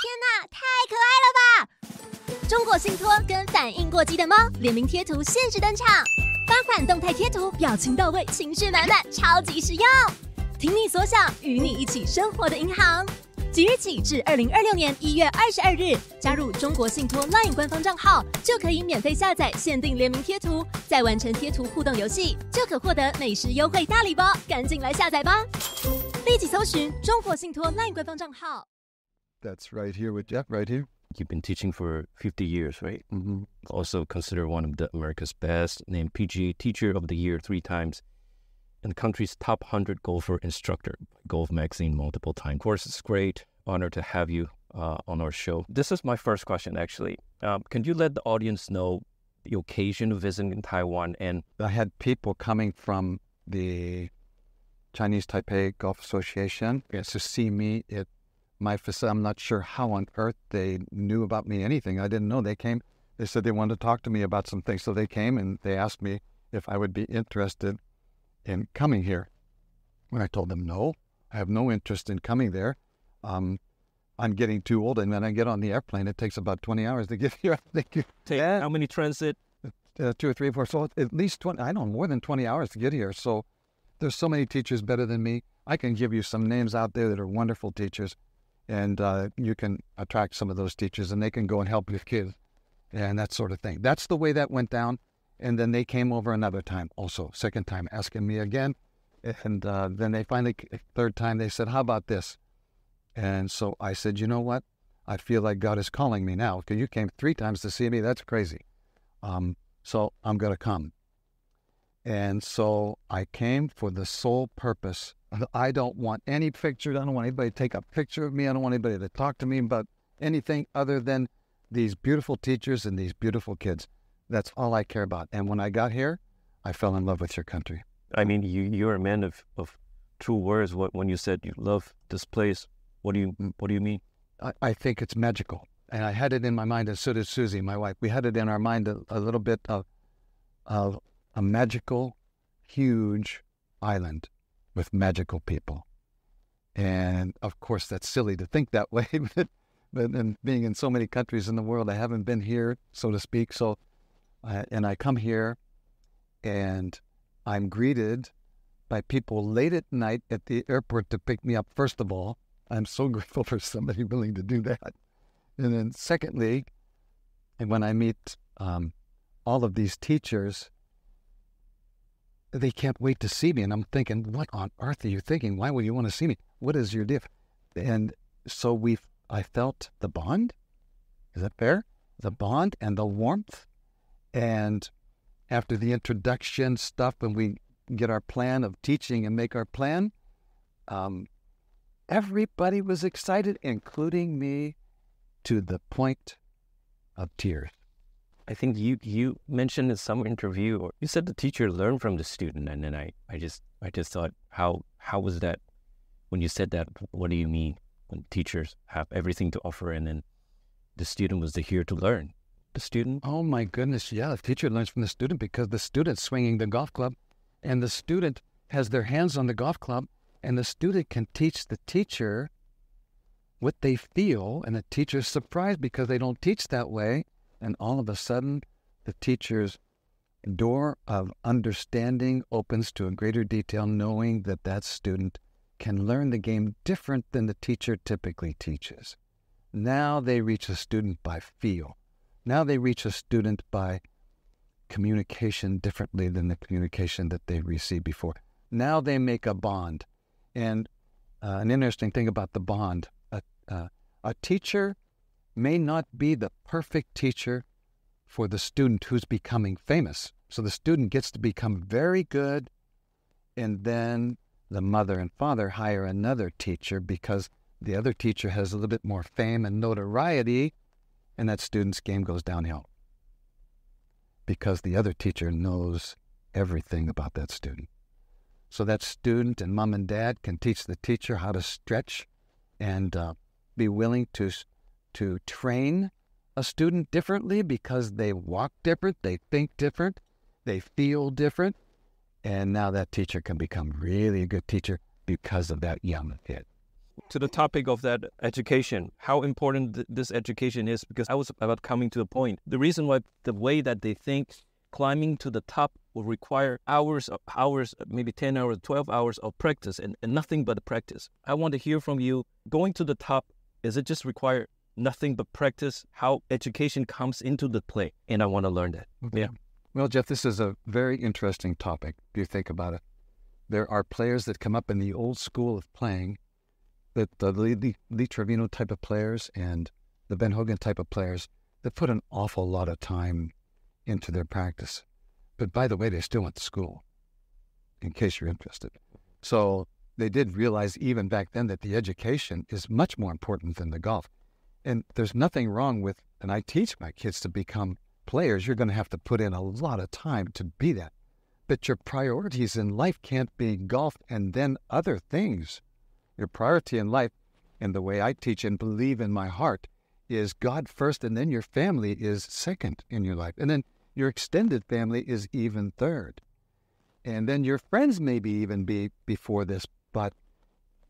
天哪，太可爱了吧！中国信托跟反应过激的猫联名贴图限时登场，8款动态贴图，表情到位，情绪满满，超级实用。听你所想，与你一起生活的银行。即日起至2026年1月22日，加入中国信托 LINE 官方账号，就可以免费下载限定联名贴图，再完成贴图互动游戏，就可获得美食优惠大礼包，赶紧来下载吧！立即搜寻中国信托 LINE 官方账号。 That's right here with Jeff, right here. You've been teaching for 50 years, right? Mm-hmm. Also considered one of the America's best, named PGA Teacher of the Year 3 times, and the country's top 100 golfer instructor by Golf Magazine multiple times. Of course, it's great honor to have you on our show. This is my first question, actually. Can you let the audience know the occasion of visiting Taiwan? And I had people coming from the Chinese Taipei Golf Association to see me at my facility. I'm not sure how on earth they knew about me, anything. I didn't know. They came. They said they wanted to talk to me about some things. So they came and they asked me if I would be interested in coming here. When I told them, no, I have no interest in coming there. I'm getting too old, and when I get on the airplane, it takes about 20 hours to get here. how many transit? 2 or 3 or 4, so at least 20, I don't know, more than 20 hours to get here. So there's so many teachers better than me. I can give you some names out there that are wonderful teachers, and you can attract some of those teachers, and they can go and help your kids and that sort of thing. That's the way that went down. And then they came over another time also, second time, asking me again. And then they finally, third time, they said, how about this? And so I said, you know what? I feel like God is calling me now, because you came 3 times to see me. That's crazy. So I'm going to come. And so I came for the sole purpose. I don't want any pictures. I don't want anybody to take a picture of me. I don't want anybody to talk to me about anything other than these beautiful teachers and these beautiful kids. That's all I care about. And when I got here, I fell in love with your country. I mean, you're a man of true words. When you said you love this place, what do you mean? I think it's magical. And I had it in my mind, and so did Susie, my wife. We had it in our mind a little bit of a magical, huge island with magical people. And of course, that's silly to think that way, but and being in so many countries in the world, I haven't been here, so to speak. So, and I come here, and I'm greeted by people late at night at the airport to pick me up. First of all, I'm so grateful for somebody willing to do that. And then secondly, and when I meet all of these teachers, they can't wait to see me. And I'm thinking, what on earth are you thinking? Why would you want to see me? What is your diff? And so I felt the bond. Is that fair? The bond and the warmth. And after the introduction stuff, when we get our plan of teaching and make our plan, everybody was excited, including me, to the point of tears. I think you mentioned in some interview, or you said the teacher learned from the student, and then I just thought, how was that? When you said that, what do you mean? When teachers have everything to offer, and then the student was here to learn. The student? Oh my goodness, yeah, the teacher learns from the student, because the student's swinging the golf club, and the student has their hands on the golf club, and the student can teach the teacher what they feel, and the teacher's surprised because they don't teach that way, and all of a sudden, the teacher's door of understanding opens to a greater detail, knowing that that student can learn the game different than the teacher typically teaches. Now they reach a student by feel. Now they reach a student by communication differently than the communication that they received before. Now they make a bond. And an interesting thing about the bond, a teacher may not be the perfect teacher for the student who's becoming famous. So the student gets to become very good, and then the mother and father hire another teacher because the other teacher has a little bit more fame and notoriety, and that student's game goes downhill because the other teacher knows everything about that student. So that student and mom and dad can teach the teacher how to stretch and be willing to train a student differently because they walk different, they think different, they feel different, and now that teacher can become really a good teacher because of that young kid. to the topic of that education, how important this education is, because I was about coming to the point. The reason why the way that they think climbing to the top will require hours, maybe 10 hours, 12 hours of practice and nothing but practice. I want to hear from you. Going to the top, is it just require nothing but practice? How education comes into the play? And I want to learn that. Okay. Yeah. Well, Jeff, this is a very interesting topic if you think about it. There are players that come up in the old school of playing, that the Lee Trevino type of players and the Ben Hogan type of players that put an awful lot of time into their practice. But by the way, they still went to school, in case you're interested. So they did realize even back then that the education is much more important than the golf. And there's nothing wrong with, and I teach my kids to become players. You're going to have to put in a lot of time to be that. But your priorities in life can't be golf and then other things. Your priority in life, and the way I teach and believe in my heart, is God first, and then your family is second in your life. And then your extended family is even third. And then your friends maybe even be before this, but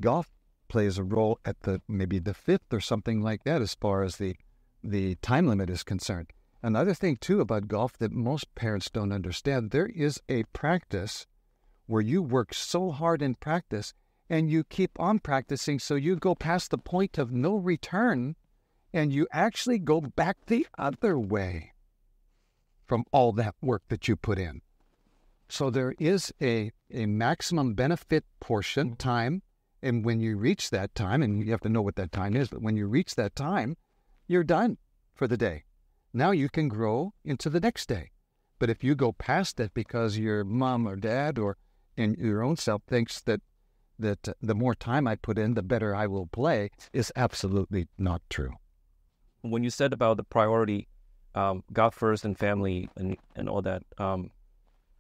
golf plays a role at maybe the fifth or something like that as far as the time limit is concerned. Another thing, too, about golf that most parents don't understand, there is a practice where you work so hard in practice and you keep on practicing, so you go past the point of no return and you actually go back the other way from all that work that you put in. So there is a maximum benefit portion time, and when you reach that time, and you have to know what that time is, but when you reach that time, you're done for the day. Now you can grow into the next day. But if you go past it because your mom or dad or in your own self thinks that the more time I put in, the better I will play, is absolutely not true. When you said about the priority, God first and family and all that,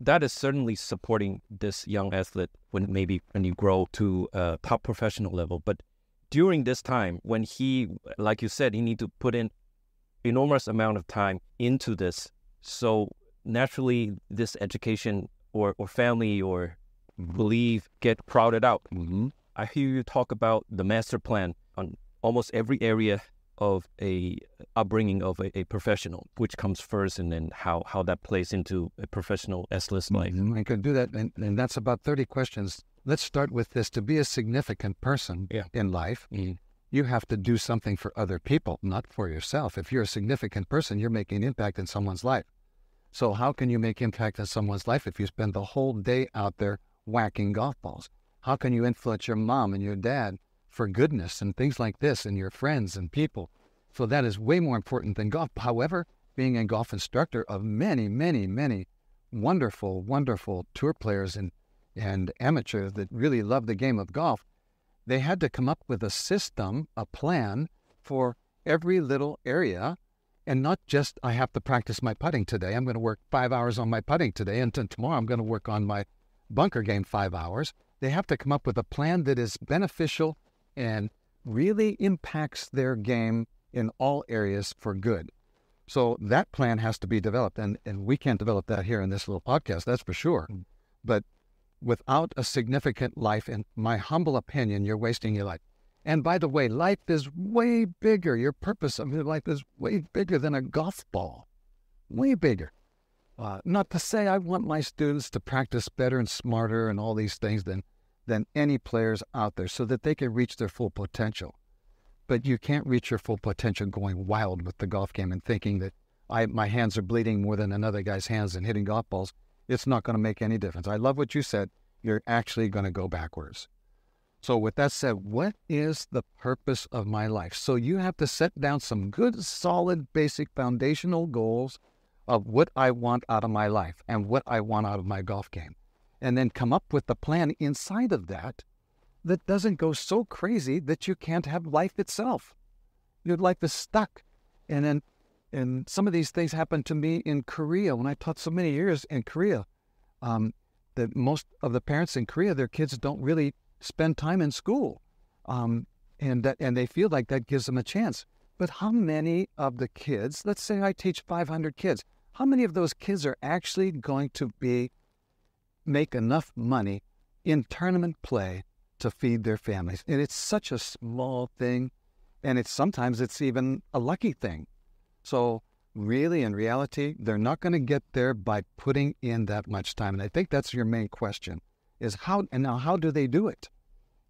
that is certainly supporting this young athlete when you grow to a top professional level. But during this time, when he, like you said, he need to put in enormous amount of time into this, so naturally this education or family or belief get crowded out. I hear you talk about the master plan on almost every area of a upbringing of a professional, which comes first, and then how that plays into a professional athlete's life. I could do that, and that's about 30 questions. Let's start with this. To be a significant person in life, you have to do something for other people, not for yourself. If you're a significant person, you're making an impact in someone's life. So how can you make impact in someone's life if you spend the whole day out there whacking golf balls? How can you influence your mom and your dad for goodness and things like this, and your friends and people? So that is way more important than golf. However, being a golf instructor of many, many, many wonderful, wonderful tour players and amateurs that really love the game of golf, they had to come up with a system, a plan for every little area, and not just, I have to practice my putting today. I'm going to work 5 hours on my putting today, and tomorrow I'm going to work on my bunker game 5 hours. They have to come up with a plan that is beneficial and really impacts their game in all areas for good. So that plan has to be developed, and we can't develop that here in this little podcast, that's for sure. But without a significant life, in my humble opinion, you're wasting your life. And by the way, life is way bigger. Your purpose of your life is way bigger than a golf ball. Way bigger. Not to say I want my students to practice better and smarter and all these things than any players out there so that they can reach their full potential. But you can't reach your full potential going wild with the golf game and thinking that my hands are bleeding more than another guy's hands and hitting golf balls. It's not going to make any difference. I love what you said. You're actually going to go backwards. So with that said, what is the purpose of my life? So you have to set down some good, solid, basic, foundational goals of what I want out of my life and what I want out of my golf game. And then come up with the plan inside of that doesn't go so crazy that you can't have life itself. Your life is stuck. And some of these things happened to me in Korea when I taught so many years in Korea. That most of the parents in Korea, their kids don't really spend time in school, and they feel like that gives them a chance. But how many of the kids, let's say I teach 500 kids, how many of those kids are actually going to make enough money in tournament play to feed their families. And it's such a small thing, and sometimes it's even a lucky thing. So really, in reality, they're not going to get there by putting in that much time. And I think that's your main question, is how do they do it?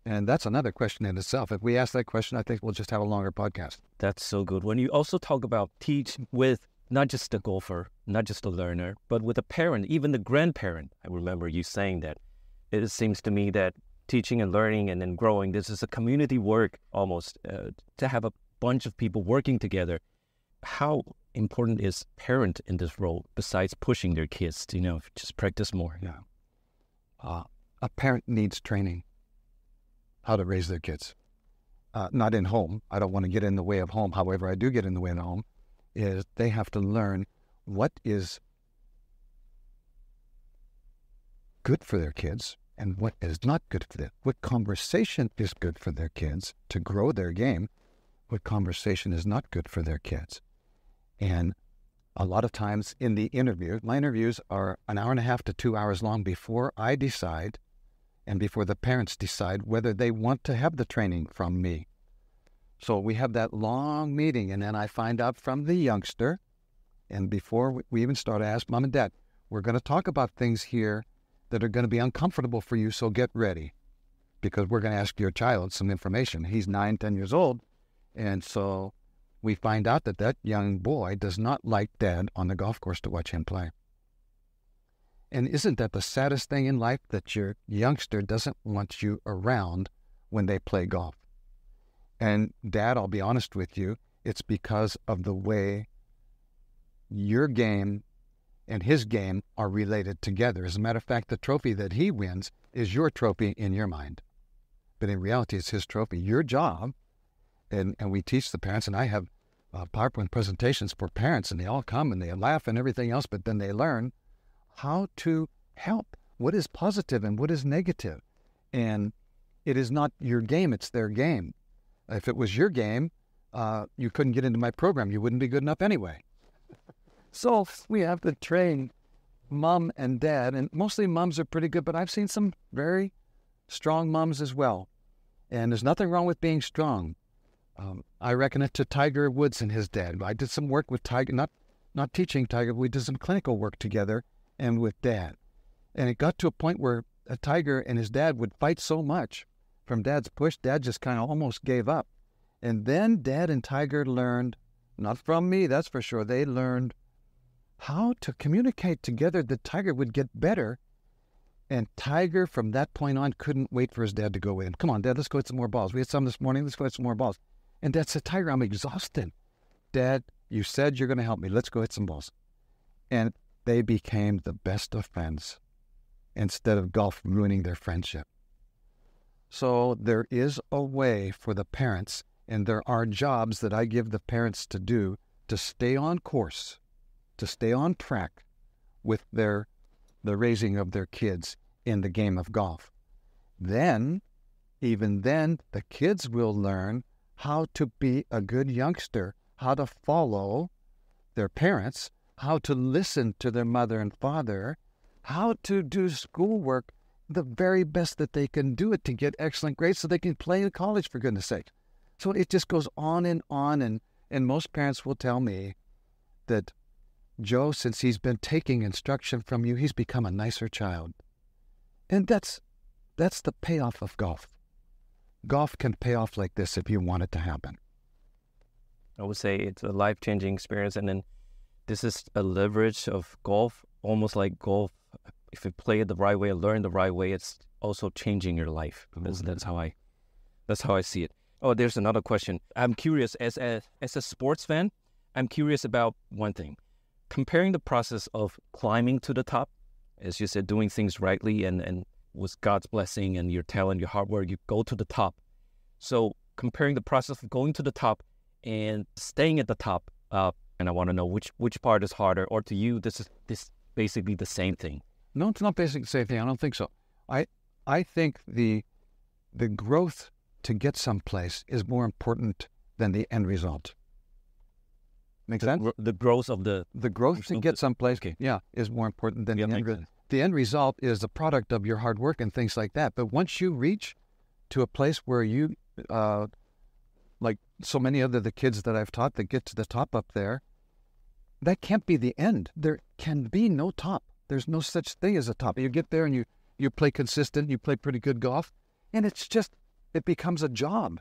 And that's another question in itself. If we ask that question, I think we'll just have a longer podcast. That's so good. When you also talk about teach with not just the golfer, not just the learner, but with a parent, even the grandparent. I remember you saying that. It seems to me that teaching and learning and then growing, this is a community work almost, to have a bunch of people working together. How important is parent in this role besides pushing their kids to, just practice more? Yeah. A parent needs training how to raise their kids. Not in home. I don't want to get in the way of home. However, I do get in the way of home. Is they have to learn what is good for their kids and what is not good for them. What conversation is good for their kids to grow their game, what conversation is not good for their kids. And a lot of times in the interview, my interviews are an hour and a half to 2 hours long before I decide and before the parents decide whether they want to have the training from me. So we have that long meeting, and then I find out from the youngster, and before we even start, I ask Mom and Dad, we're going to talk about things here that are going to be uncomfortable for you, so get ready, because we're going to ask your child some information. He's 9, 10 years old, and so we find out that young boy does not like Dad on the golf course to watch him play. And isn't that the saddest thing in life, that your youngster doesn't want you around when they play golf? And Dad, I'll be honest with you, it's because of the way your game and his game are related together. As a matter of fact, the trophy that he wins is your trophy in your mind. But in reality, it's his trophy. Your job, and we teach the parents, and I have PowerPoint presentations for parents, and they all come and they laugh and everything else, but then they learn how to help. What is positive and what is negative? And it is not your game, it's their game. If it was your game, you couldn't get into my program. You wouldn't be good enough anyway. So we have to train Mom and Dad, and mostly moms are pretty good, but I've seen some very strong moms as well. And there's nothing wrong with being strong. I reckon it to Tiger Woods and his dad. I did some work with Tiger, not teaching Tiger, we did some clinical work together and with Dad. And it got to a point where Tiger and his dad would fight so much from Dad's push, Dad just kind of almost gave up. And then Dad and Tiger learned, not from me, that's for sure, they learned how to communicate together that Tiger would get better. And Tiger, from that point on, couldn't wait for his dad to go with him. Come on, Dad, let's go hit some more balls. We had some this morning, let's go hit some more balls. And Dad said, Tiger, I'm exhausted. Dad, you said you're going to help me. Let's go hit some balls. And they became the best of friends instead of golf ruining their friendship. So there is a way for the parents, and there are jobs that I give the parents to do to stay on course, to stay on track with the raising of their kids in the game of golf. Then, even then, the kids will learn how to be a good youngster, how to follow their parents, how to listen to their mother and father, how to do schoolwork the very best that they can do it to get excellent grades so they can play in college, for goodness sake. So it just goes on, and most parents will tell me that, Joe, since he's been taking instruction from you, he's become a nicer child. And that's the payoff of golf. Golf can pay off like this if you want it to happen. I would say it's a life-changing experience, and then this is a leverage of golf, almost like golf. If you play it the right way, learn the right way, it's also changing your life. That's how I see it. Oh, there's another question. I'm curious, as a sports fan, I'm curious about one thing. Comparing the process of climbing to the top, as you said, doing things rightly and with God's blessing and your talent, your hard work, you go to the top. So comparing the process of going to the top and staying at the top, and I want to know which part is harder, or to you, this is basically the same thing. No, it's not basically the same thing. I don't think so. I think the growth to get someplace is more important than the end result. Make sense? The growth of the growth to get someplace, okay. Yeah, is more important than the end result. The end result is the product of your hard work and things like that. But once you reach to a place where you, like so many other the kids that I've taught that get to the top up there, that can't be the end. There can be no top. There's no such thing as a top. You get there and you play consistent, you play pretty good golf, and it becomes a job.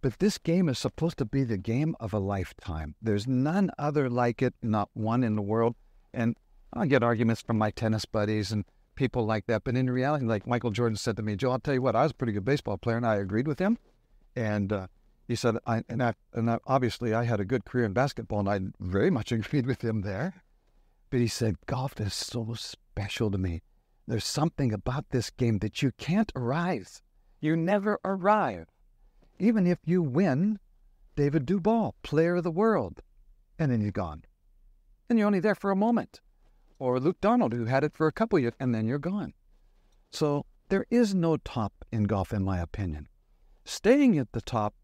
But this game is supposed to be the game of a lifetime. There's none other like it, not one in the world. And I get arguments from my tennis buddies and people like that. But in reality, like Michael Jordan said to me, Joe, I'll tell you what, I was a pretty good baseball player, and I agreed with him. And he said, obviously I had a good career in basketball, and I very much agreed with him there. But he said, golf is so special to me. There's something about this game that you can't arrive. You never arrive. Even if you win, David Duval, player of the world, and then you're gone. And you're only there for a moment. Or Luke Donald, who had it for a couple of years, and then you're gone. So there is no top in golf, in my opinion. Staying at the top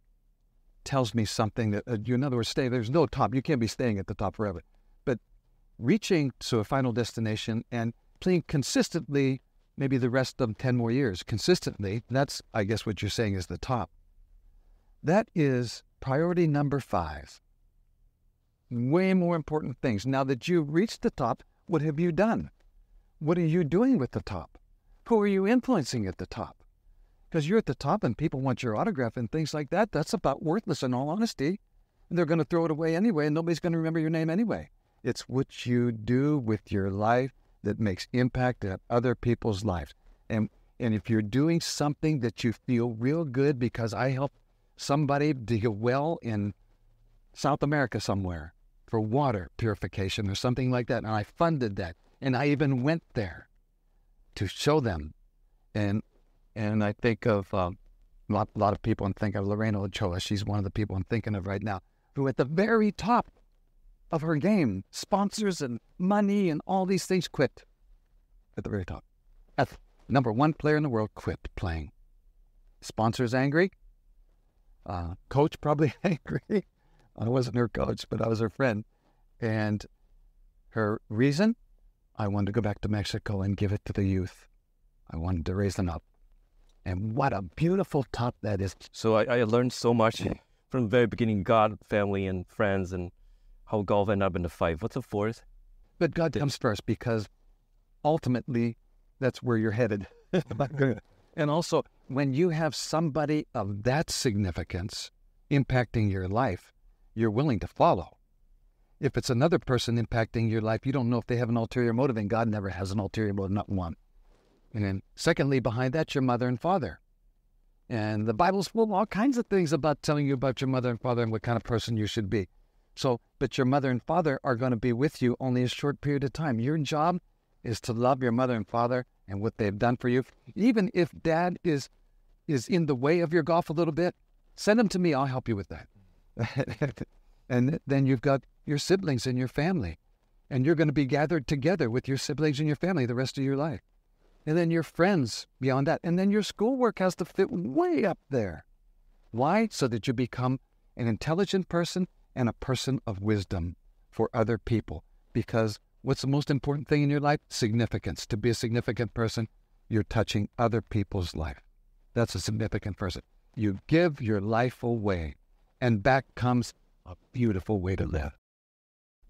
tells me something that, in other words, there's no top. You can't be staying at the top forever. But reaching to a final destination and playing consistently, maybe the rest of 10 more years, consistently, that's, I guess, what you're saying is the top. That is priority number 5. Way more important things. Now that you've reached the top, what have you done? What are you doing with the top? Who are you influencing at the top? Because you're at the top and people want your autograph and things like that. That's about worthless, in all honesty. They're going to throw it away anyway, and nobody's going to remember your name anyway. It's what you do with your life that makes impact at other people's lives. And if you're doing something that you feel real good because I helped somebody dig a well in South America somewhere for water purification or something like that, and I funded that, and I even went there to show them. And I think of a lot of people, and think of Lorena Ochoa. She's one of the people I'm thinking of right now, who at the very top of her game, sponsors and money and all these things, quit at the very top. That's number 1 player in the world, quit playing. Sponsors angry. Coach probably angry. I wasn't her coach, but I was her friend. And her reason, I wanted to go back to Mexico and give it to the youth. I wanted to raise them up. And what a beautiful top that is. So I learned so much from the very beginning, God, family, and friends, and how golf ended up in the 5. What's the 4th? But God comes first, because ultimately that's where you're headed. And also, when you have somebody of that significance impacting your life, you're willing to follow. If it's another person impacting your life, you don't know if they have an ulterior motive, and God never has an ulterior motive, not one. And then secondly, behind that, your mother and father. And the Bible's full of all kinds of things about telling you about your mother and father and what kind of person you should be. So, but your mother and father are going to be with you only a short period of time. Your job is to love your mother and father and what they've done for you. Even if dad is in the way of your golf a little bit, send him to me. I'll help you with that. And then you've got your siblings and your family. And you're going to be gathered together with your siblings and your family the rest of your life. And then your friends beyond that. And then your schoolwork has to fit way up there. Why? So that you become an intelligent person and a person of wisdom for other people. Because what's the most important thing in your life? Significance. To be a significant person, you're touching other people's life. That's a significant person. You give your life away, and back comes a beautiful way to live.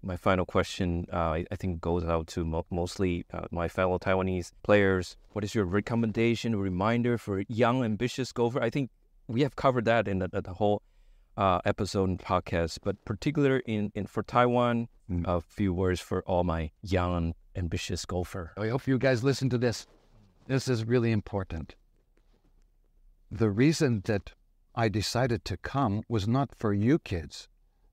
My final question, I think, goes out to mostly my fellow Taiwanese players. What is your recommendation, reminder for young, ambitious golfer? I think we have covered that in the whole episode and podcast, but particular for Taiwan, a few words for all my young, ambitious golfer. I hope you guys listen to this. This is really important. The reason that I decided to come was not for you kids.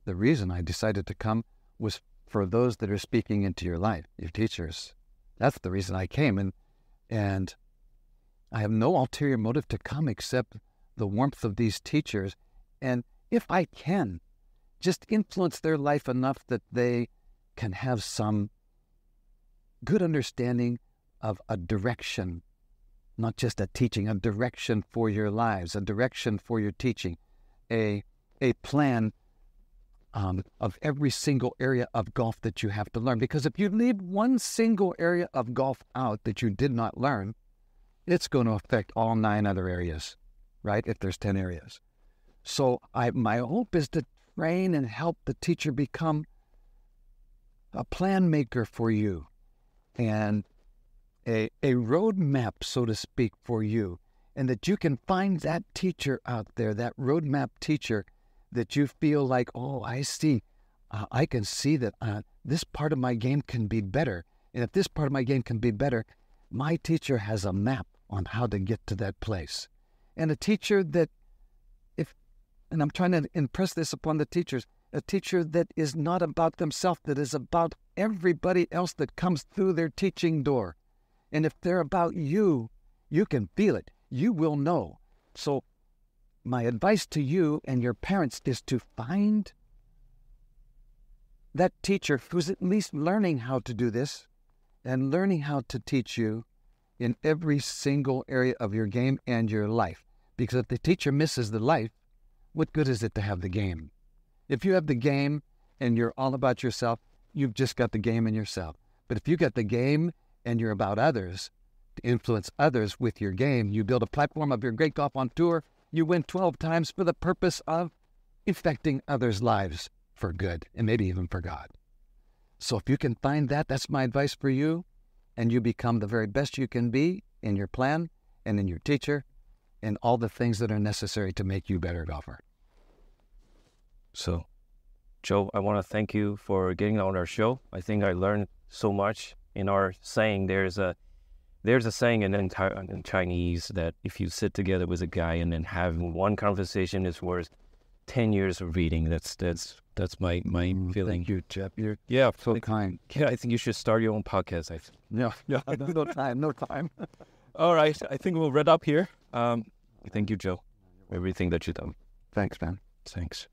The reason I decided to come was for those that are speaking into your life, your teachers. That's the reason I came. And I have no ulterior motive to come except the warmth of these teachers. And if I can, just influence their life enough that they can have some good understanding of a direction, not just a teaching, a direction for your lives, a direction for your teaching, a plan of every single area of golf that you have to learn. Because if you leave one single area of golf out that you did not learn, it's going to affect all 9 other areas. right? If there's 10 areas. So my hope is to train and help the teacher become a plan maker for you and a roadmap, so to speak, for you. And that you can find that teacher out there, that roadmap teacher that you feel like, oh, I see. I can see that this part of my game can be better. And if this part of my game can be better, my teacher has a map on how to get to that place. And a teacher that, and I'm trying to impress this upon the teachers, a teacher that is not about themselves, that is about everybody else that comes through their teaching door. And if they're about you, you can feel it. You will know. So my advice to you and your parents is to find that teacher who's at least learning how to do this and learning how to teach you in every single area of your game and your life. Because if the teacher misses the life, what good is it to have the game? If you have the game and you're all about yourself, you've just got the game and yourself. But if you got the game and you're about others, to influence others with your game, you build a platform of your great golf on tour, you win 12 times for the purpose of affecting others' lives for good and maybe even for God. So if you can find that, that's my advice for you, and you become the very best you can be in your plan and in your teacher and all the things that are necessary to make you a better golfer. So, Joe, I want to thank you for getting on our show. I think I learned so much in our saying. There's a saying in Chinese that if you sit together with a guy and then having one conversation is worth 10 years of reading. That's my feeling. Thank you, Jeff. You're so kind. Yeah, I think you should start your own podcast. Yeah, no time. All right, I think we'll wrap up here. Thank you, Joe, for everything that you've done. Thanks, man. Thanks.